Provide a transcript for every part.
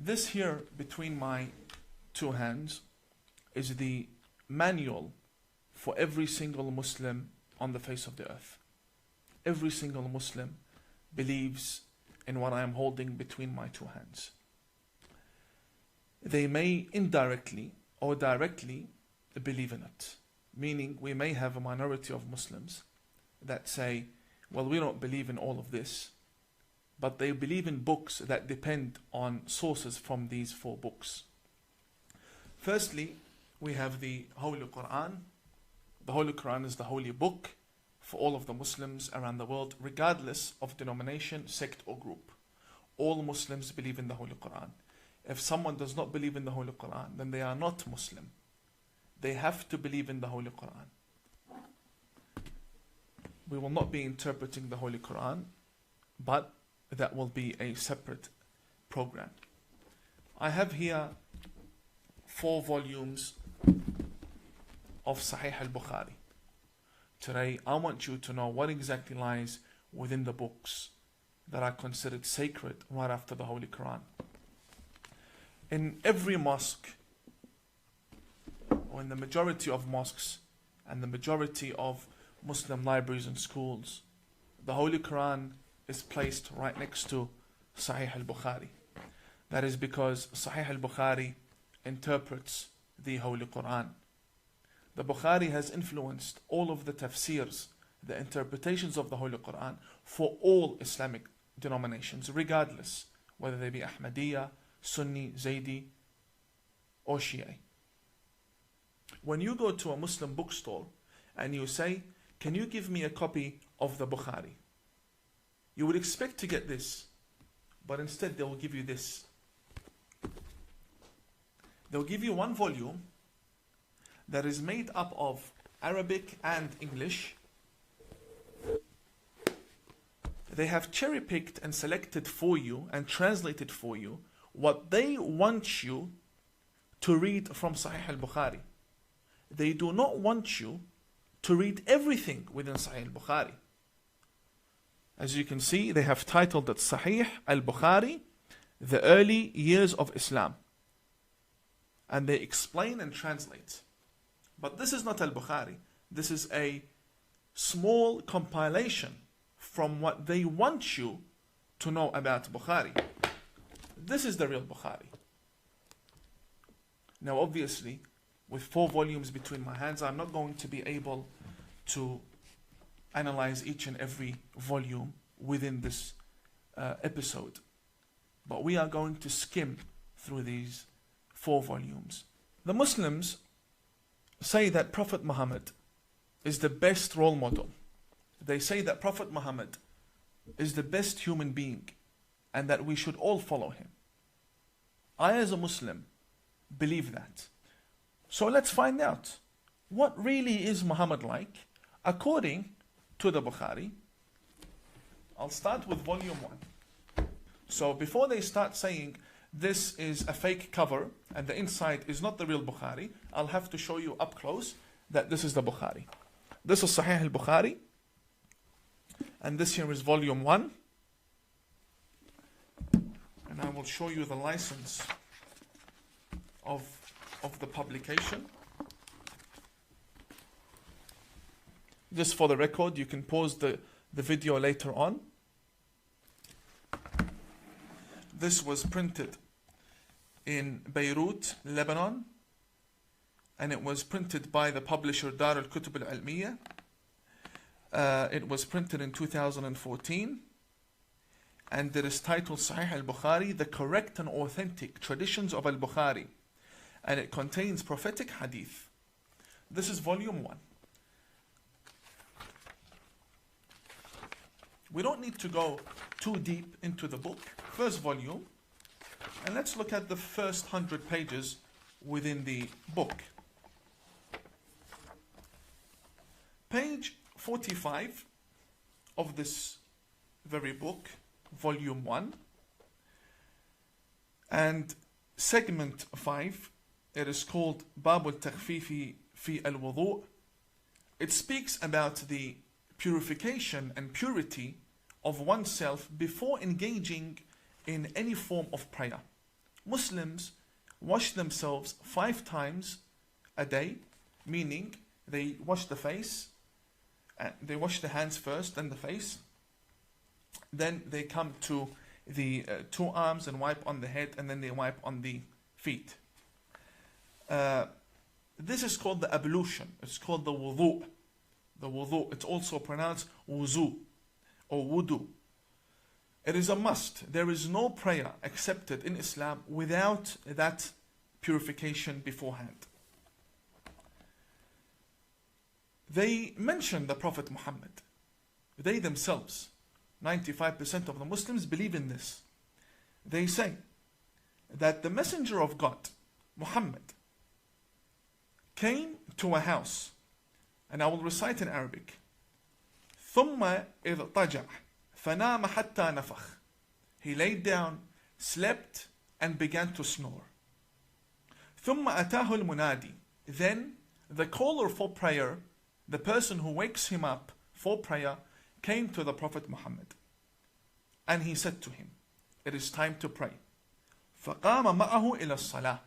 This here between my two hands is the manual for every single Muslim on the face of the earth. Every single Muslim believes in what I am holding between my two hands. They may indirectly or directly believe in it. Meaning we may have a minority of Muslims that say, well, we don't believe in all of this, but they believe in books that depend on sources from these four books. Firstly, we have the Holy Quran. The Holy Quran is the holy book for all of the Muslims around the world, regardless of denomination, sect or group. All Muslims believe in the Holy Quran. If someone does not believe in the Holy Quran, then they are not Muslim. They have to believe in the Holy Quran. We will not be interpreting the Holy Quran, but that will be a separate program. I have here 4 volumes of Sahih al-Bukhari. Today, I want you to know what exactly lies within the books that are considered sacred right after the Holy Quran. In every mosque, or in the majority of mosques and the majority of Muslim libraries and schools, the Holy Quran is placed right next to Sahih al-Bukhari. That is because Sahih al-Bukhari interprets the Holy Quran. The Bukhari has influenced all of the tafsirs, the interpretations of the Holy Quran for all Islamic denominations, regardless whether they be Ahmadiyya, Sunni, Zaydi, or Shia. When you go to a Muslim bookstore and you say, can you give me a copy of the Bukhari? You would expect to get this, but instead they will give you this. They'll give you one volume that is made up of Arabic and English. They have cherry-picked and selected for you and translated for you what they want you to read from Sahih al-Bukhari. They do not want you to read everything within Sahih al-Bukhari. As you can see, they have titled it Sahih al-Bukhari, the early years of Islam. And they explain and translate. But this is not al-Bukhari. This is a small compilation from what they want you to know about Bukhari. This is the real Bukhari. Now obviously, with 4 volumes between my hands, I'm not going to be able to analyze each and every volume within this episode. But we are going to skim through these 4 volumes. The Muslims say that Prophet Muhammad is the best role model. They say that Prophet Muhammad is the best human being and that we should all follow him. I as a Muslim believe that. So let's find out, what really is Muhammad like according to the Bukhari? I'll start with volume 1. So before they start saying this is a fake cover and the inside is not the real Bukhari, I'll have to show you up close that this is the Bukhari. This is Sahih al-Bukhari, and this here is volume 1. And I will show you the license of the publication. Just for the record, you can pause the video later on. This was printed in Beirut, Lebanon, and it was printed by the publisher Dar al-Kutub al-Almiya. It was printed in 2014, and it is titled Sahih al-Bukhari, the correct and authentic traditions of al-Bukhari, and it contains prophetic hadith. This is volume 1. We don't need to go too deep into the book. First volume, and let's look at the first 100 pages within the book. Page 45 of this very book, volume 1, and segment 5, it is called Bab al-Takhfifi fi al-Wudu'. It speaks about the purification and purity of oneself before engaging in any form of prayer. Muslims wash themselves 5 times a day, meaning they wash the face, they wash the hands first, then the face. Then they come to the 2 arms and wipe on the head, and then they wipe on the feet. This is called the ablution. It's called the wudu. The wudu. It's also pronounced wuzu or wudu. It is a must. There is no prayer accepted in Islam without that purification beforehand. They mention the Prophet Muhammad. They themselves, 95% of the Muslims believe in this. They say that the Messenger of God, Muhammad, came to a house, and I will recite in Arabic. ثم اضطجع فنام حتى نفخ. He laid down, slept, and began to snore. ثم أتاه المنادي. Then the caller for prayer, the person who wakes him up for prayer, came to the Prophet Muhammad. And he said to him, it is time to pray. فقام معه إلى الصلاة.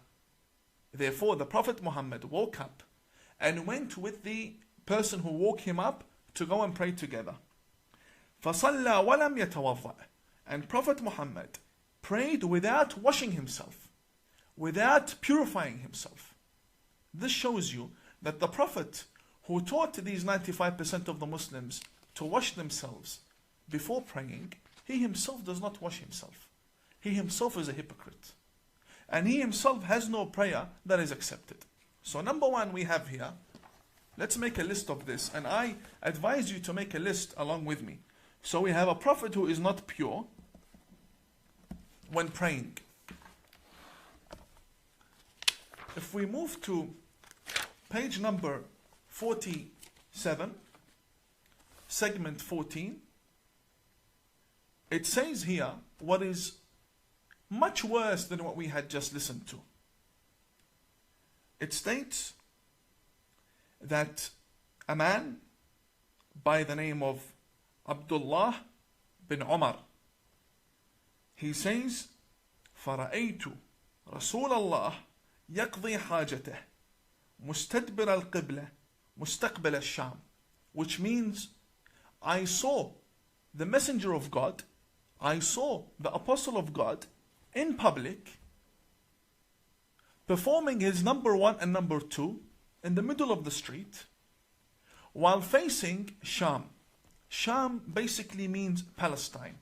Therefore the Prophet Muhammad woke up and went with the person who woke him up to go and pray together. فصلى ولم يتوضأ. And Prophet Muhammad prayed without washing himself, without purifying himself. This shows you that the Prophet who taught these 95% of the Muslims to wash themselves before praying, he himself does not wash himself. He himself is a hypocrite. And he himself has no prayer that is accepted. So number 1 we have here, let's make a list of this, and I advise you to make a list along with me. So we have a prophet who is not pure when praying. If we move to page number 47, segment 14, it says here what is much worse than what we had just listened to. It states that a man by the name of Abdullah bin Umar, he says, فَرَأَيْتُ رَسُولَ اللَّهِ يَقْضِي حَاجَتَهِ مُسْتَدْبِرَ الْقِبْلَةِ مُسْتَقْبِلَ الشَّامِ, which means I saw the messenger of God, I saw the apostle of God in public performing his number 1 and number 2 in the middle of the street while facing Sham. Sham basically means Palestine.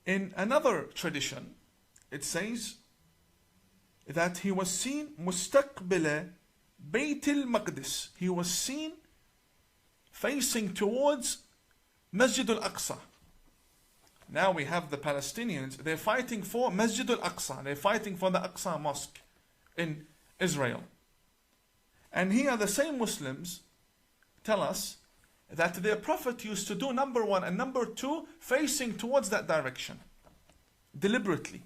In another tradition, it says that he was seen مستقبل بيت المقدس. He was seen facing towards Masjid al-Aqsa. Now we have the Palestinians, they're fighting for Masjid al-Aqsa. They're fighting for the Aqsa Mosque in Israel. And here the same Muslims tell us that their Prophet used to do number 1 and number 2 facing towards that direction. Deliberately.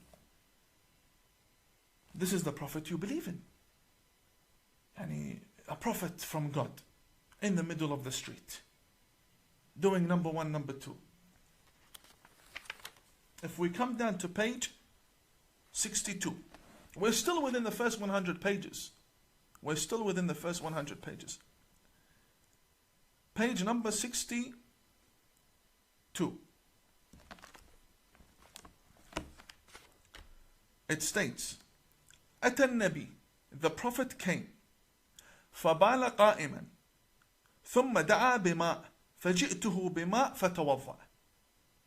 This is the Prophet you believe in. And a Prophet from God in the middle of the street. Doing number 1, number 2. If we come down to page 62, we're still within the first 100 pages. We're still within the first 100 pages. Page number 62. It states, أتى النبي, the Prophet came, فبال قائما, ثم دعا بماء, فجئته بماء فتوضأ.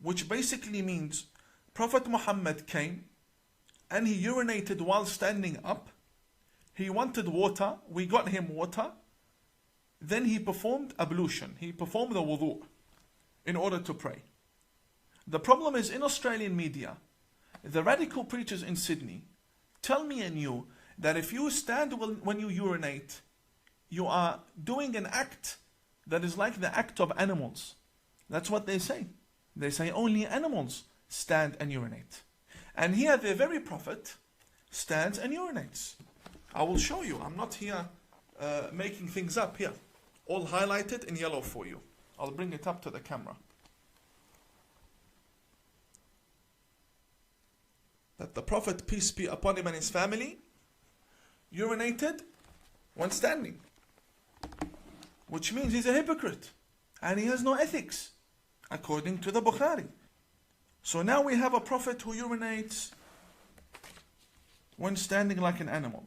Which basically means Prophet Muhammad came and he urinated while standing up. He wanted water, we got him water. Then he performed ablution, he performed the wudu in order to pray. The problem is in Australian media, the radical preachers in Sydney tell me and you that if you stand when you urinate, you are doing an act that is like the act of animals. That's what they say. They say only animals stand and urinate. And here the very Prophet stands and urinates. I will show you. I'm not here making things up here. All highlighted in yellow for you. I'll bring it up to the camera. that the Prophet, peace be upon him and his family, urinated when standing. Which means he's a hypocrite. And he has no ethics, according to the Bukhari. So now we have a Prophet who urinates when standing like an animal.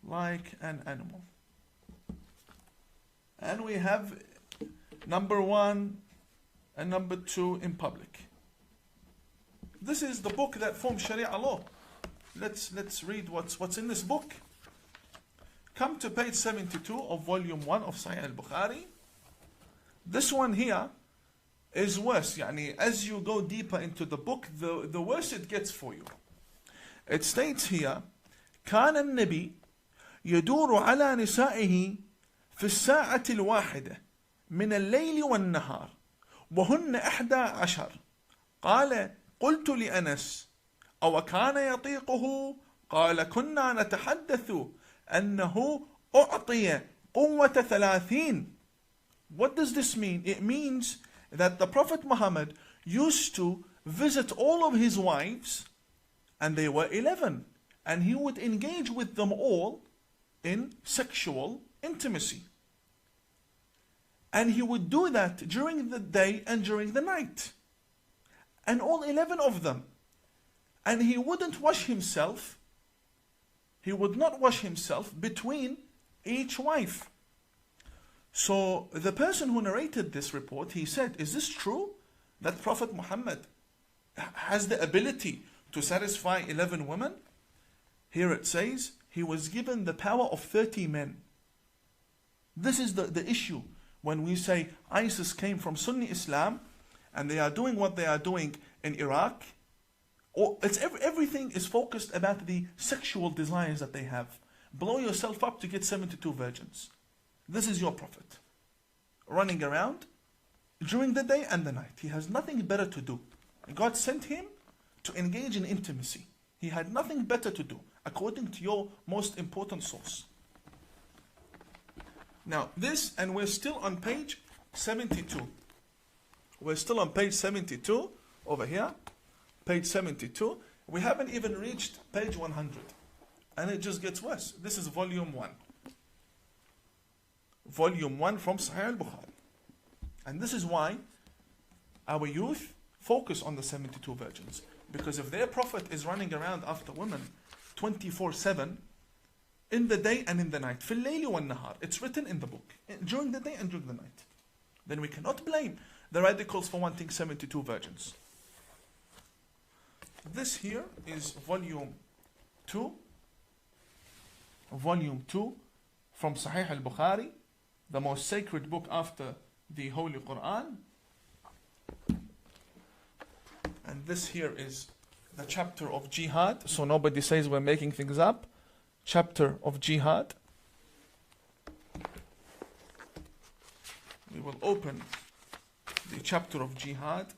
Like an animal. And we have number 1 and number 2 in public. This is the book that forms Sharia law. Let's read what's in this book. Come to page 72 of volume 1 of Sahih al-Bukhari. This one here is worse. Yani, as you go deeper into the book, the worse it gets for you. It states here, كان النبي يدور على نسائه في الساعة الواحدة من الليل والنهار وهن 11. قال قلت لأنس أو كان يطيقه؟ قال كنا نتحدث أنه أعطي قوة 30. What does this mean? It means that the Prophet Muhammad used to visit all of his wives, and they were 11, and he would engage with them all in sexual intimacy. And he would do that during the day and during the night. And all 11 of them. And he wouldn't wash himself. He would not wash himself between each wife. So the person who narrated this report, he said, is this true? That Prophet Muhammad has the ability to satisfy 11 women? Here it says, he was given the power of 30 men. This is the issue. When we say ISIS came from Sunni Islam, and they are doing what they are doing in Iraq, everything is focused about the sexual desires that they have. Blow yourself up to get 72 virgins. This is your Prophet, running around during the day and the night. He has nothing better to do. God sent him to engage in intimacy. He had nothing better to do, according to your most important source. Now this, and we're still on page 72. We're still on page 72, over here, page 72. We haven't even reached page 100. And it just gets worse. This is volume 1. Volume 1 from Sahih al-Bukhari. And this is why our youth focus on the 72 virgins. Because if their Prophet is running around after women 24/7, in the day and in the night, في الليل والنهار, it's written in the book, during the day and during the night, then we cannot blame the radicals for wanting 72 virgins. This here is volume 2 from Sahih al-Bukhari, the most sacred book after the Holy Quran. And this here is the chapter of jihad, so nobody says we're making things up. Chapter of jihad. We will open the chapter of jihad,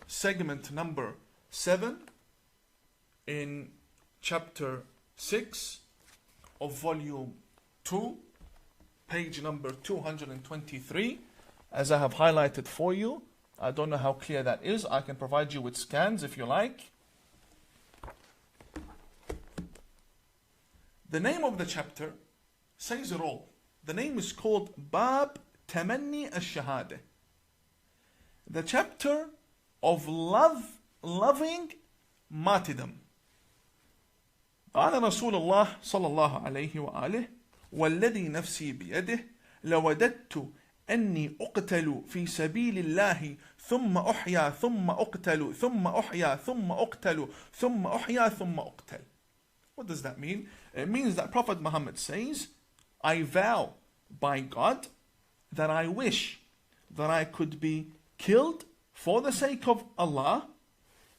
segment number 7 in chapter 6 of volume 2, page number 223, as I have highlighted for you. I don't know how clear that is. I can provide you with scans if you like. The name of the chapter says it all. The name is called Bab Tamanni al-Shahada. The chapter of loving martyrdom. قال رسول الله صلى الله عليه وآله والذي نفسي بيده لوددت أني أقتل في سبيل الله ثم أحيا ثم أقتل ثم أحيا ثم أقتل ثم أحيا ثم أقتل. What does that mean? It means that Prophet Muhammad says, I vow by God that I wish that I could be killed for the sake of Allah,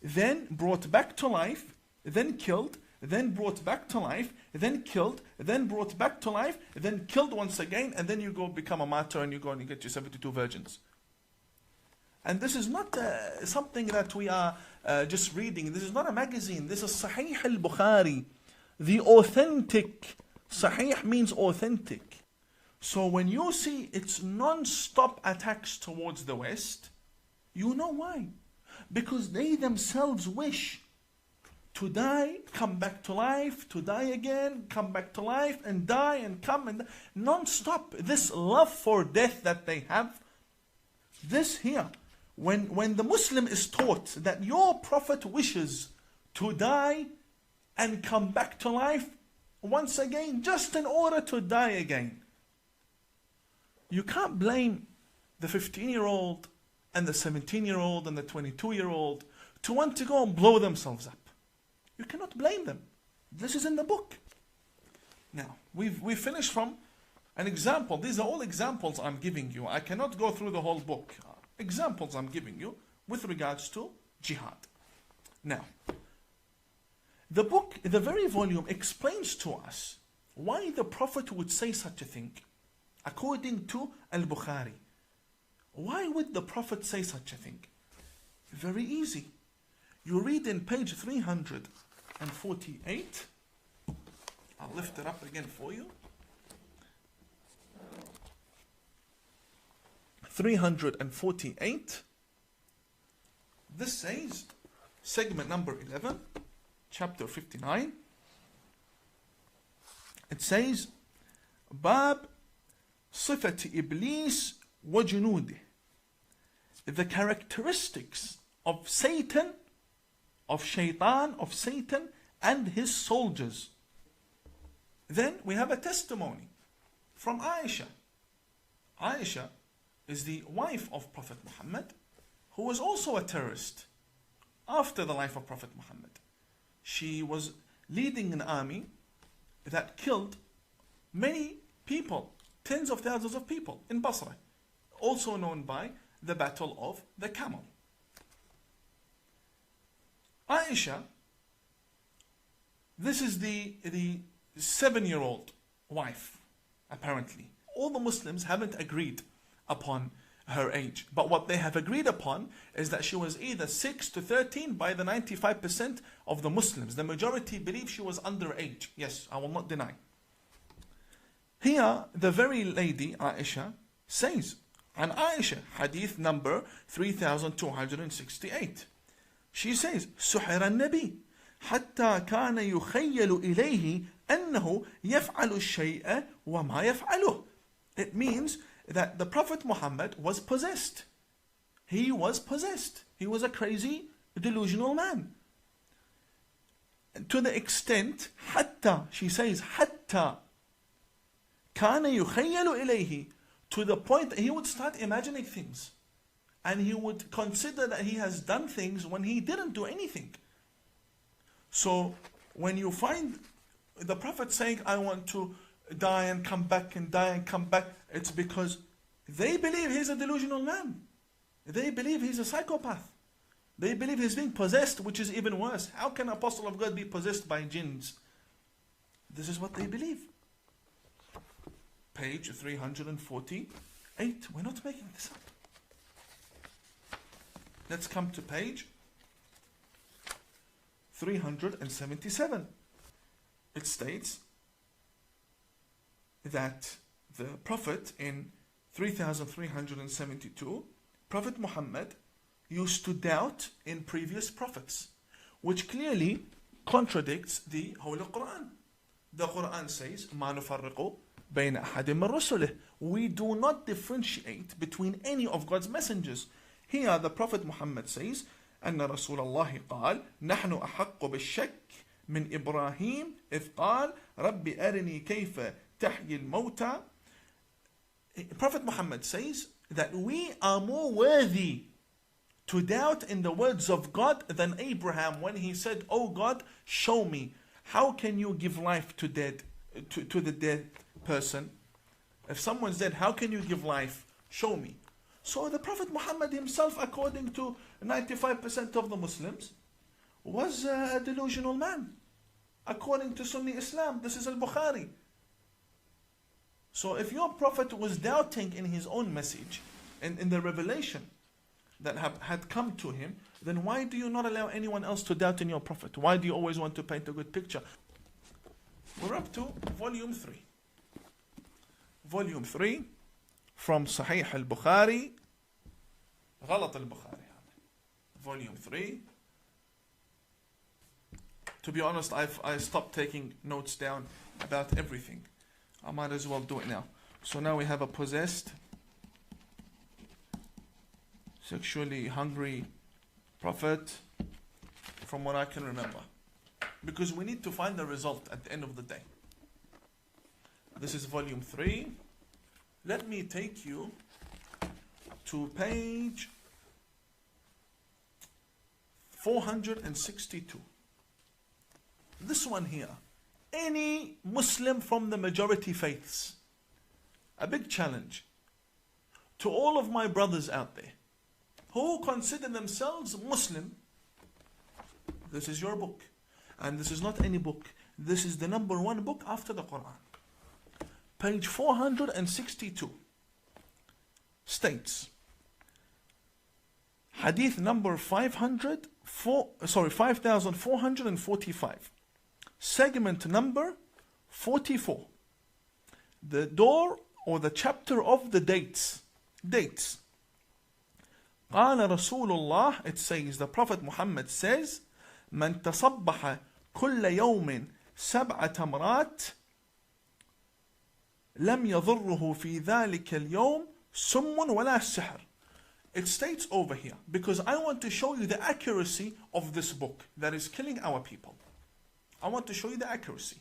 then brought back to life, then killed, then brought back to life, then killed, then brought back to life, then killed once again, and then you go become a martyr and you go and you get your 72 virgins. And this is not something that we are just reading. This is not a magazine. This is Sahih al-Bukhari. The authentic. Sahih means authentic. So when you see its non-stop attacks towards the West, you know why. Because they themselves wish to die, come back to life, to die again, come back to life, and die and come and non-stop. This love for death that they have, this here, when the Muslim is taught that your Prophet wishes to die and come back to life once again, just in order to die again, you can't blame the 15-year-old and the 17-year-old and the 22-year-old to want to go and blow themselves up. You cannot blame them. This is in the book. Now, we've finished from an example. These are all examples I'm giving you. I cannot go through the whole book. Examples I'm giving you with regards to jihad. Now, the book, the very volume, explains to us why the Prophet would say such a thing. According to Al-Bukhari. Why would the Prophet say such a thing? Very easy. You read in page 348. I'll lift it up again for you. 348. This says, segment number 11, chapter 59. It says, Bab Sifat Iblis wa Junudih. The characteristics of Satan, of Shaitan, of Satan and his soldiers. Then we have a testimony from Aisha. Aisha is the wife of Prophet Muhammad, who was also a terrorist after the life of Prophet Muhammad. She was leading an army that killed many people, tens of thousands of people in Basra, also known by the Battle of the Camel. Aisha, this is the 7-year-old wife, apparently. All the Muslims haven't agreed upon her age, but what they have agreed upon is that she was either 6 to 13 by the 95% of the Muslims. The majority believe she was underage. Yes, I will not deny. Here, the very lady, Aisha, says, and Aisha, hadith number 3268. She says, سحر النبي حتى كان يخيل إليه أنه يفعل الشيء وما يفعله. It means that the Prophet Muhammad was possessed. He was possessed. He was a crazy, delusional man. To the extent, حتى, she says, حتى كان يخيل إليه, to the point that he would start imagining things. And he would consider that he has done things when he didn't do anything. So when you find the Prophet saying, I want to die and come back and die and come back, it's because they believe he's a delusional man. They believe he's a psychopath. They believe he's being possessed, which is even worse. How can an apostle of God be possessed by jinns? This is what they believe. Page 348. We're not making this up. Let's come to page 377. It states that the Prophet in 3372, Prophet Muhammad used to doubt in previous prophets, which clearly contradicts the Holy Quran. The Quran says, مَا نُفَرِّقُ بَيْنَ أَحَدٍ مِّن رُسُلِهِ. We do not differentiate between any of God's messengers. Here the Prophet Muhammad says, أن رسول الله قال نحن أحق بالشك من إبراهيم إذ قال رب أرني كيف تحيي الموتى. Prophet Muhammad says that we are more worthy to doubt in the words of God than Abraham when he said, Oh God, show me, how can you give life to the dead person? If someone's dead, how can you give life? Show me. So the Prophet Muhammad himself, according to 95% of the Muslims, was a delusional man. According to Sunni Islam, this is Al-Bukhari. So if your Prophet was doubting in his own message, in the revelation that had come to him, then why do you not allow anyone else to doubt in your Prophet? Why do you always want to paint a good picture? We're up to volume 3. Volume 3 from Sahih al-Bukhari. غلط البخاري. volume 3. To be honest, I stopped taking notes down about everything. I might as well do it now. So now we have a possessed, sexually hungry prophet, from what I can remember. Because we need to find the result at the end of the day. This is volume 3. Let me take you to page 462. This one here. Any Muslim from the majority faiths. A big challenge to all of my brothers out there who consider themselves Muslim. This is your book. And this is not any book. This is the number 1 book after the Quran. Page 462 states, Hadith number 5445, segment number 44, the door or the chapter of the dates. قال رسول الله, it says, the Prophet Muhammad says, من تصبح كل يوم 7 تمرات لم يضره في ذلك اليوم سم ولا سحر. It states over here, because I want to show you the accuracy of this book that is killing our people. I want to show you the accuracy.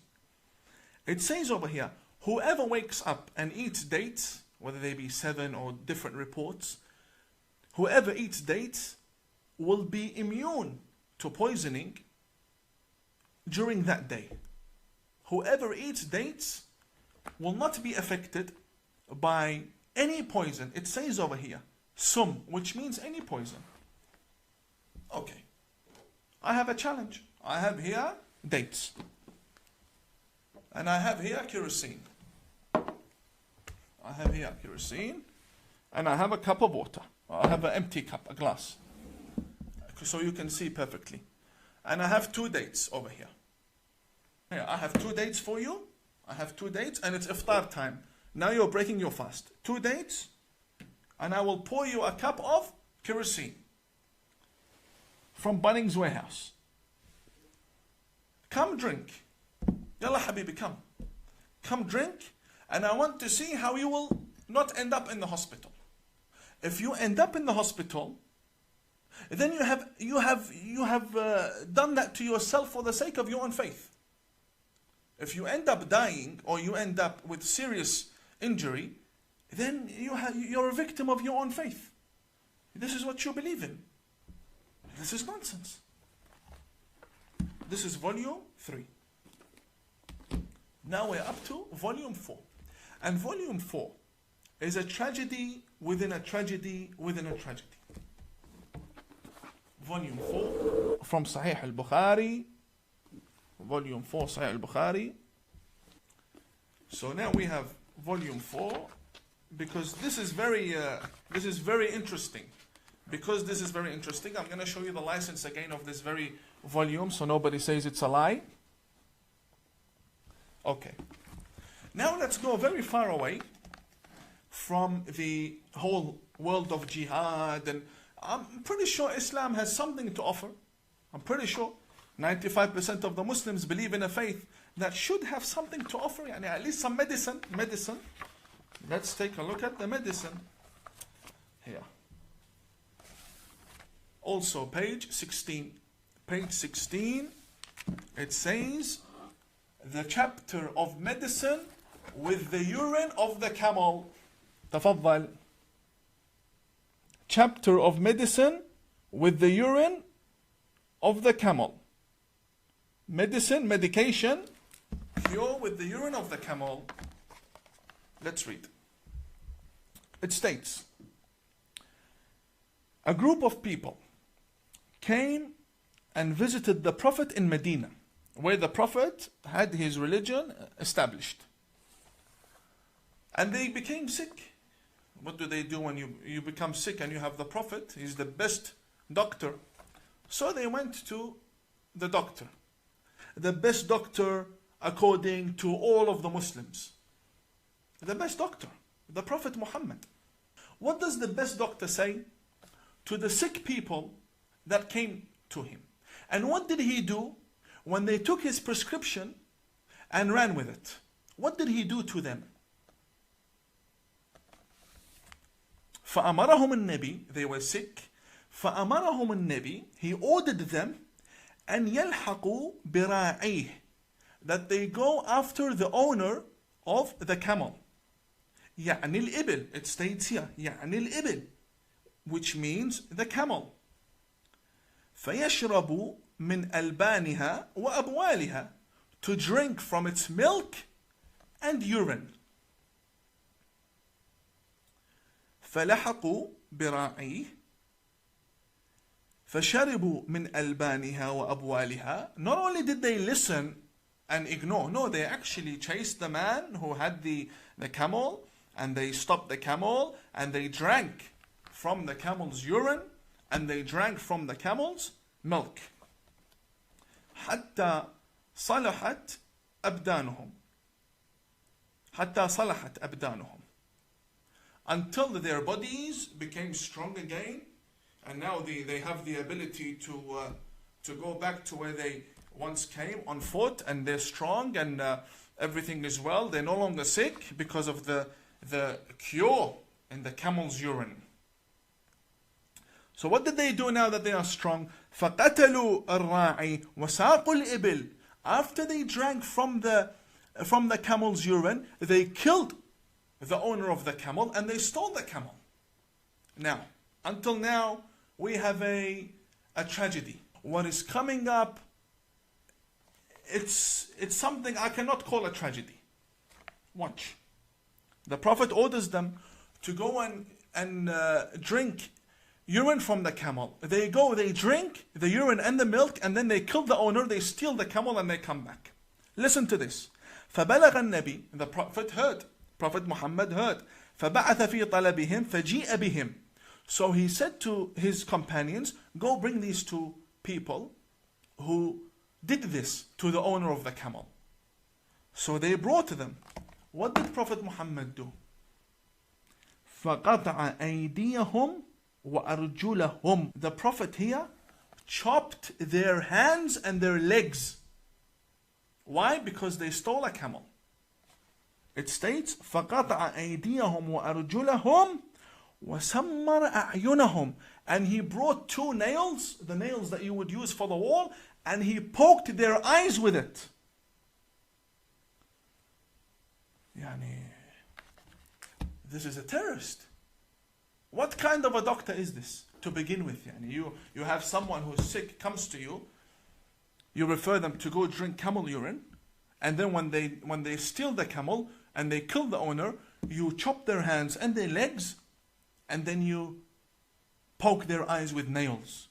It says over here, whoever wakes up and eats dates, whether they be 7 or different reports, whoever eats dates will be immune to poisoning during that day. Whoever eats dates will not be affected by any poison. It says over here, sum, which means any poison. Okay. I have a challenge. I have here dates. And I have here kerosene. And I have a cup of water. I have an empty cup, a glass. So you can see perfectly. And I have 2 dates over here. Here, I have 2 dates for you. I have 2 dates and it's iftar time. Now you're breaking your fast. 2 dates, and I will pour you a cup of kerosene from Bunnings Warehouse. Come drink. Yalla habibi, come. Come drink, and I want to see how you will not end up in the hospital. If you end up in the hospital, then you have done that to yourself for the sake of your own faith. If you end up dying or you end up with serious injury, then you're a victim of your own faith. This is what you believe in. This is nonsense. This is volume 3. Now we're up to volume 4. And volume 4 is a tragedy within a tragedy within a tragedy. Volume 4 from Sahih al-Bukhari. Volume 4, Sahih al-Bukhari. So now we have volume 4, because this is very interesting. Because this is very interesting, I'm going to show you the license again of this very volume, so nobody says it's a lie. Okay. Now let's go very far away from the whole world of jihad, and I'm pretty sure Islam has something to offer. I'm pretty sure 95% of the Muslims believe in a faith that should have something to offer, at least some medicine. Let's take a look at the medicine here. Also page 16. Page 16, it says, the chapter of medicine with the urine of the camel. تفضل. Chapter of medicine with the urine of the camel. Medicine, medication, cure with the urine of the camel. Let's read. It states, a group of people came and visited the Prophet in Medina, where the Prophet had his religion established. And they became sick. What do they do when you become sick and you have the Prophet? He's the best doctor. So they went to the doctor. The best doctor according to all of the Muslims. The best doctor, the Prophet Muhammad. What does the best doctor say? To the sick people, that came to him. And what did he do when they took his prescription and ran with it? What did he do to them? فأمرهم النبي, they were sick. فأمرهم النبي, he ordered them أن يلحقوا براعيه, that they go after the owner of the camel. يعني الإبل, it states here, يعني الإبل, which means the camel. فيشربوا من ألبانها وأبوالها, to drink from its milk and urine. فلحقوا براعيه فشربوا من ألبانها وأبوالها. Not only did they listen and ignore, no, they actually chased the man who had the camel, and they stopped the camel, and they drank from the camel's urine, and they drank from the camel's milk. حتى صلحت أبدانهم, حتى صلحت أبدانهم, until their bodies became strong again, and now they have the ability to go back to where they once came on foot, and they're strong, and everything is well. They're no longer sick because of the cure in the camel's urine. So what did they do now that they are strong? فَقَتَلُوا الرَّاعِي وَسَاقُوا الْإِبِلِ. After they drank from the camel's urine, they killed the owner of the camel and they stole the camel. Now, until now, we have a tragedy. What is coming up, it's something I cannot call a tragedy. Watch. The Prophet orders them to go and drink urine from the camel. They go, they drink the urine and the milk, and then they kill the owner, they steal the camel, and they come back. Listen to this. فَبَلَغَ النَّبِي, the Prophet heard, Prophet Muhammad heard. فَبَعَثَ فِي طَلَبِهِمْ فَجِيءَ بِهِمْ. So he said to his companions, go bring these two people who did this to the owner of the camel. So they brought them. What did Prophet Muhammad do? فَقَطَعَ أَيْدِيَهُمْ وَأَرْجُلَهُمْ. The Prophet here chopped their hands and their legs. Why? Because they stole a camel. It states فَقَطَعَ أَيْدِيَهُمْ وَأَرْجُلَهُمْ وَسَمَّرَ أَعْيُنَهُم. And he brought two nails, the nails that you would use for the wall, and he poked their eyes with it. This is a terrorist. What kind of a doctor is this to begin with? You have someone who's sick, comes to you, you refer them to go drink camel urine, and then when they steal the camel and they kill the owner, you chop their hands and their legs, and then you poke their eyes with nails.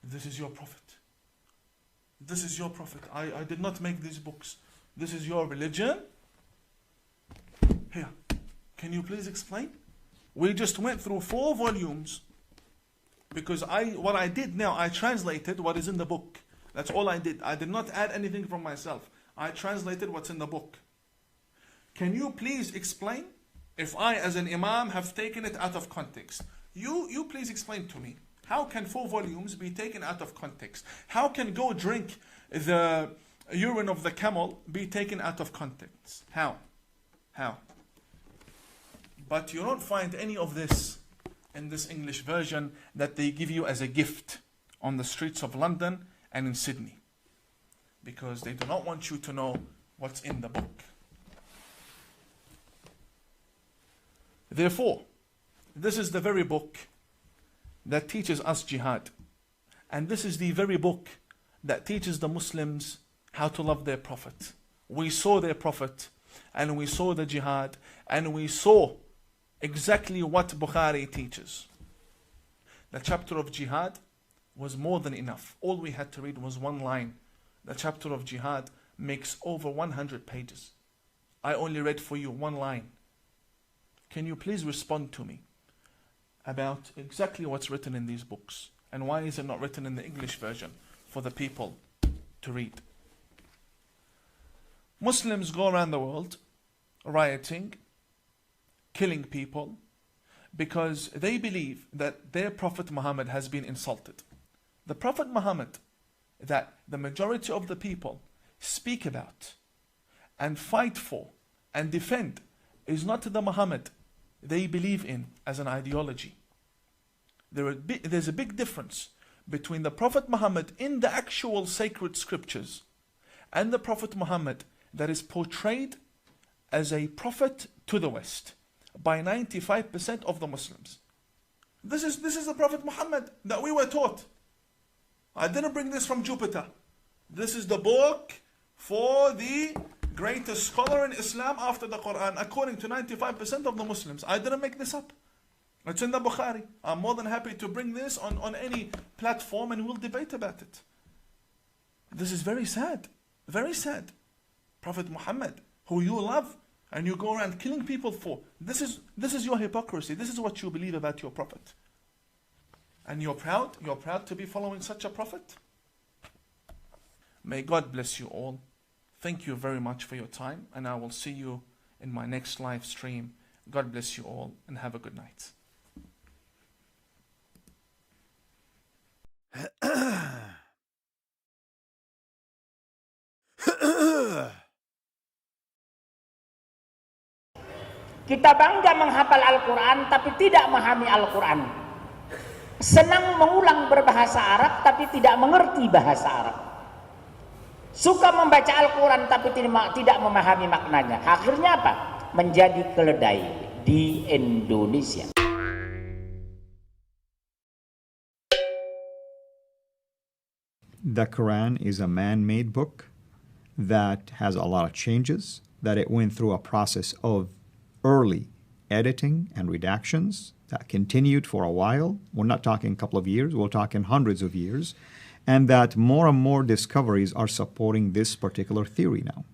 This is your Prophet. This is your Prophet. I did not make these books. This is your religion. Here, can you please explain? We just went through 4 volumes because what I did now, I translated what is in the book. That's all I did. I did not add anything from myself. I translated what's in the book. Can you please explain if I as an Imam have taken it out of context? You please explain to me. How can 4 volumes be taken out of context? How can go drink the urine of the camel be taken out of context? How? But you don't find any of this in this English version that they give you as a gift on the streets of London and in Sydney, because they do not want you to know what's in the book. Therefore, this is the very book that teaches us jihad, and this is the very book that teaches the Muslims how to love their Prophet. We saw their Prophet, and we saw the jihad, and we saw exactly what Bukhari teaches. The chapter of jihad was more than enough. All we had to read was 1 line. The chapter of jihad makes over 100 pages. I only read for you 1 line. Can you please respond to me about exactly what's written in these books, and why is it not written in the English version for the people to read? Muslims go around the world rioting, killing people, because they believe that their Prophet Muhammad has been insulted. The Prophet Muhammad that the majority of the people speak about and fight for and defend is not the Muhammad they believe in as an ideology. There's a big difference between the Prophet Muhammad in the actual sacred scriptures and the Prophet Muhammad that is portrayed as a prophet to the West by 95% of the Muslims. This is the Prophet Muhammad that we were taught. I didn't bring this from Jupiter. This is the book for the greatest scholar in Islam after the Quran, according to 95% of the Muslims. I didn't make this up. It's in the Bukhari. I'm more than happy to bring this on any platform and we'll debate about it. This is very sad. Very sad. Prophet Muhammad, who you love and you go around killing people for. This is your hypocrisy. This is what you believe about your Prophet. And you're proud to be following such a Prophet? May God bless you all. Thank you very much for your time, and I will see you in my next live stream. God bless you all, and have a good night. Kita bangga menghafal Al-Quran tapi tidak memahami Al-Quran. Senang mengulang berbahasa Arab tapi tidak mengerti bahasa Arab. Suka membaca Al-Quran tapi tidak memahami maknanya. Akhirnya apa? Menjadi keledai di Indonesia. The Quran is a man-made book that has a lot of changes, that it went through a process of early editing and redactions that continued for a while. We're not talking a couple of years, we're talking hundreds of years, and that more and more discoveries are supporting this particular theory now.